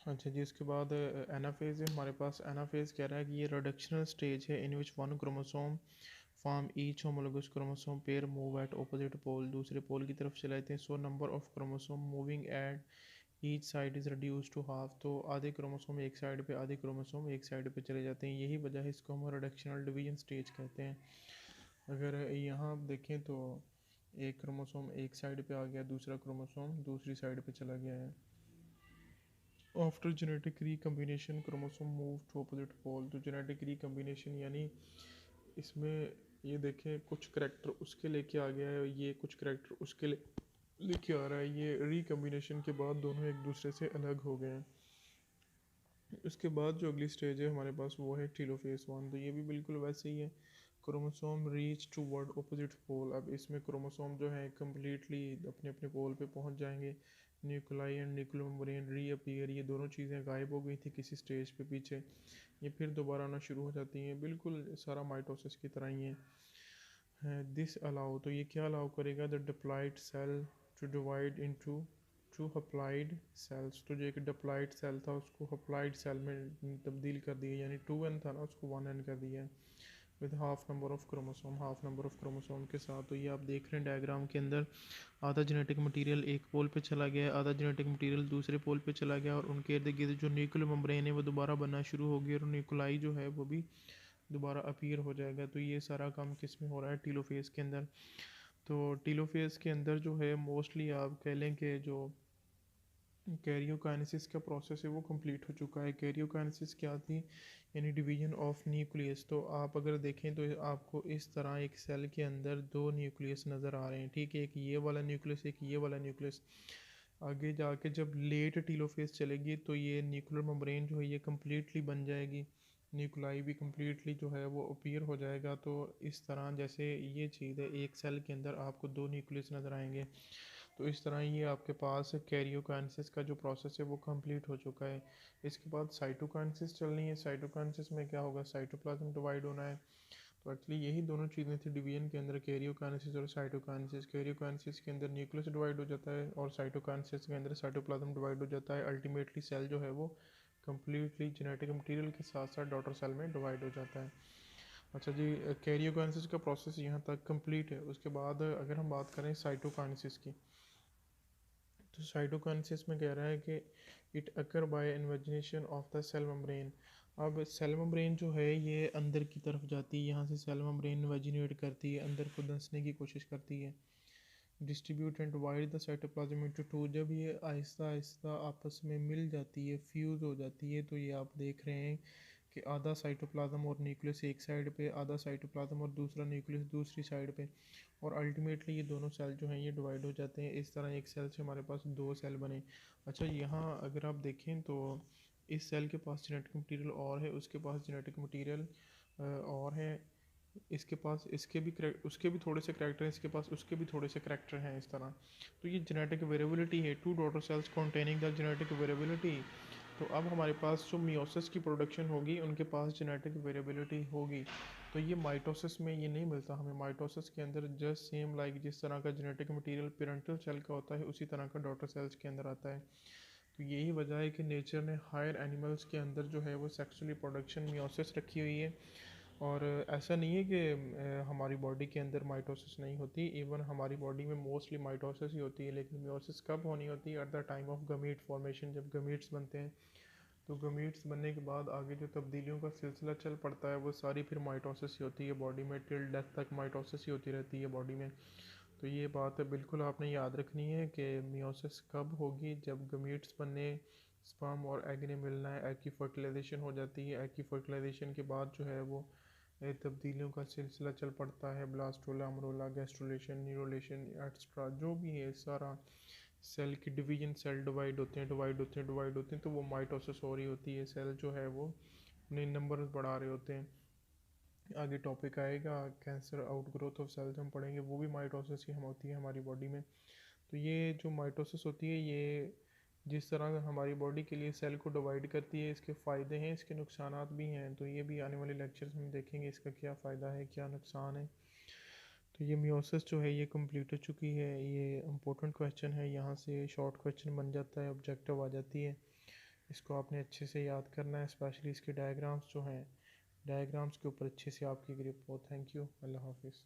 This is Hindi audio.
अच्छा जी, इसके बाद एनाफेज़ है हमारे पास। एनाफेज़ कह रहा है कि ये रिडक्शनल स्टेज है in which one chromosome form each homologous chromosome pair move at opposite pole, दूसरे पोल की तरफ चले जाते हैं। So number of chromosome moving at each side is reduce to half, तो आधे क्रोमोसोम एक साइड पे, आधे क्रोमोसोम एक साइड पे चले जाते हैं। यही वजह है, इसको हम रिडक्शनल डिवीजन स्टेज कहते हैं। अगर यहाँ आप देखें तो एक क्रोमोसोम एक साइड पे आ गया, दूसरा क्रोमोसोम दूसरी साइड पे चला गया है। After genetic recombination chromosome move to opposite pole, तो जेनेटिक रिकम्बिनेशन यानी इसमें ये देखें कुछ करैक्टर उसके लेके आ गया है, ये कुछ करैक्टर उसके लेके आ रहा है। ये रिकम्बिनेशन के बाद दोनों एक दूसरे से अलग हो गए हैं। उसके बाद जो अगली स्टेज है हमारे पास वो है टीलोफेज 1, तो ये भी बिल्कुल वैसे ही है। Chromosome reach toward opposite pole, अब इसमें क्रोमोसोम जो है कम्प्लीटली अपने अपने पोल पे पहुंच जाएंगे। Nuclei and nuclear membrane reappear, ये दोनों चीज़ें गायब हो गई थी किसी स्टेज पे पीछे, ये फिर दोबारा आना शुरू हो जाती हैं, बिल्कुल सारा माइटोसिस की तरह ही है। दिस अलाउ, तो ये क्या अलाउ करेगा, the diploid cell to divide into two haploid cells, तो जो एक डिप्लॉइड सेल था उसको हप्लाइड सेल में तब्दील कर दिया, यानी 2n था ना उसको 1n कर दिया है। With half number of chromosome, half number of chromosome के साथ। तो ये आप देख रहे हैं डायग्राम के अंदर, आधा जेनेटिक मटेरियल एक पोल पे चला गया, आधा जेनेटिक मटेरियल दूसरे पोल पे चला गया, और उनके इर्द गिर्द जो न्यूक्लियर मेम्ब्रेन है वो दोबारा बनना शुरू हो गई, और न्यूक्लाई जो है वो भी दोबारा अपीयर हो जाएगा। तो ये सारा काम किस में हो रहा है, टीलोफेज के अंदर। तो टीलोफेज के अंदर जो है मोस्टली आप कह लें कि जो कैरियोकाइनेसिस का प्रोसेस है वो कंप्लीट हो चुका है। कैरियोकाइनेसिस क्या थी, यानी डिवीजन ऑफ न्यूक्लियस। तो आप अगर देखें तो आपको इस तरह एक सेल के अंदर दो न्यूक्लियस नज़र आ रहे हैं, ठीक है, एक ये वाला न्यूक्लियस, एक ये वाला न्यूक्लियस। आगे जाके जब लेट टीलोफेज चलेगी तो ये न्यूक्लियर मेम्ब्रेन जो है ये कम्प्लीटली बन जाएगी, न्यूक्लाई भी कम्प्लीटली जो है वो अपीयर हो जाएगा। तो इस तरह जैसे ये चीज़ है, एक सेल के अंदर आपको दो न्यूक्लियस नज़र आएंगे, तो इस तरह ये आपके पास कैरियोकाइनेसिस का जो प्रोसेस है वो कंप्लीट हो चुका है। इसके बाद साइटोकाइनेसिस चलनी है। साइटोकाइनेसिस में क्या होगा, साइटोप्लाज्म डिवाइड होना है। तो एक्चुअली यही दोनों चीज़ें थी डिवीजन के अंदर, कैरियोकाइनेसिस और साइटोकाइनेसिस। कैरियोकाइनेसिस के अंदर न्यूक्लियस डिवाइड हो जाता है, और साइटोकाइनेसिस के अंदर साइटोप्लाज्म डिवाइड हो जाता है। अल्टीमेटली सेल जो है वो कम्प्लीटली जेनेटिक मटीरियल के साथ साथ डॉटर सेल में डिवाइड हो जाता है। अच्छा जी, कैरियोकाइनेसिस का प्रोसेस यहाँ तक कंप्लीट है। उसके बाद अगर हम बात करें साइटोकाइनेसिस की, तो साइटोकाइनेसिस में कह रहा है कि it occur by invagination of the cell membrane. अब सेल मेम्ब्रेन जो है ये अंदर की तरफ जाती है, यहाँ से सेल मेम्ब्रेन इन्वेजिनेट करती है, अंदर को धंसने की कोशिश करती है। Distribute and divide the cytoplasm into two, जब ये आहिस्ता आहिस्ता आपस में मिल जाती है, फ्यूज़ हो जाती है, तो ये आप देख रहे हैं कि आधा साइटोप्लाज्म और न्यूक्लियस एक साइड पे, आधा साइटोप्लाज्म और दूसरा न्यूक्लियस दूसरी साइड पे, और अल्टीमेटली ये दोनों सेल जो हैं ये डिवाइड हो जाते हैं। इस तरह एक सेल से हमारे पास दो सेल बने। अच्छा, यहाँ अगर आप देखें तो इस सेल के पास जेनेटिक मटीरियल और है, उसके पास जेनेटिक मटीरियल और है, इसके पास इसके भी उसके भी थोड़े से करैक्टर हैं, इसके पास उसके भी थोड़े से करैक्टर हैं, इस तरह। तो ये जेनेटिक वेरिएबिलिटी है, two daughter cells containing the genetic variability. तो अब हमारे पास जो मियोसिस की प्रोडक्शन होगी उनके पास जेनेटिक वेरिएबिलिटी होगी। तो ये माइटोसिस में ये नहीं मिलता हमें। माइटोसिस के अंदर जस्ट सेम लाइक जिस तरह का जेनेटिक मटीरियल पेरेंटल सेल का होता है उसी तरह का डॉटर सेल्स के अंदर आता है। तो यही वजह है कि नेचर ने हायर एनिमल्स के अंदर जो है वो सेक्सुअली प्रोडक्शन मियोसिस रखी हुई है। और ऐसा नहीं है कि हमारी बॉडी के अंदर माइटोसिस नहीं होती, इवन हमारी बॉडी में मोस्टली माइटोसिस ही होती है। लेकिन मियोसिस कब होनी होती है, at the time of gamete formation, जब गमीट्स बनते हैं। तो गमीट्स बनने के बाद आगे जो तब्दीलियों का सिलसिला चल पड़ता है वो सारी फिर माइटोसिस ही होती है बॉडी में, टिल डेथ तक माइटोसिस ही होती रहती है बॉडी में। तो ये बात है बिल्कुल आपने याद रखनी है कि मियोसिस कब होगी, जब गमीट्स बनने, स्पर्म और एग ने मिलना है, एग की फर्टिलाइजेशन हो जाती है, एग की फर्टिलाइजेशन के बाद जो है वो तब्दीलियों का सिलसिला चल पड़ता है, ब्लास्टोला, अमरोला, गैस्ट्रोलेशन, न्यूरोलेशन एक्स्ट्रा जो भी है सारा। सेल की डिवीजन, सेल डिवाइड होते हैं, डिवाइड होते हैं, तो वो माइटोसिस हो रही होती है, सेल जो है वो अपने नंबर बढ़ा रहे होते हैं। आगे टॉपिक आएगा cancer, out growth of cells हम पढ़ेंगे, वो भी माइटोसिस ही हम होती है हमारी बॉडी में। तो ये जो माइटोसिस होती है ये जिस तरह हमारी बॉडी के लिए सेल को डिवाइड करती है, इसके फ़ायदे हैं, इसके नुकसानात भी हैं। तो ये भी आने वाले लेक्चर्स में देखेंगे इसका क्या फ़ायदा है, क्या नुकसान है। तो ये मियोसिस जो है ये कंप्लीट हो चुकी है। ये इम्पोर्टेंट क्वेश्चन है, यहाँ से शॉर्ट क्वेश्चन बन जाता है, ऑब्जेक्टिव आ जाती है। इसको आपने अच्छे से याद करना है, स्पेशली इसके डायग्राम्स जो हैं, डायग्राम्स के ऊपर अच्छे से आपकी ग्रिप हो। थैंक यू, अल्लाह हाफिज़।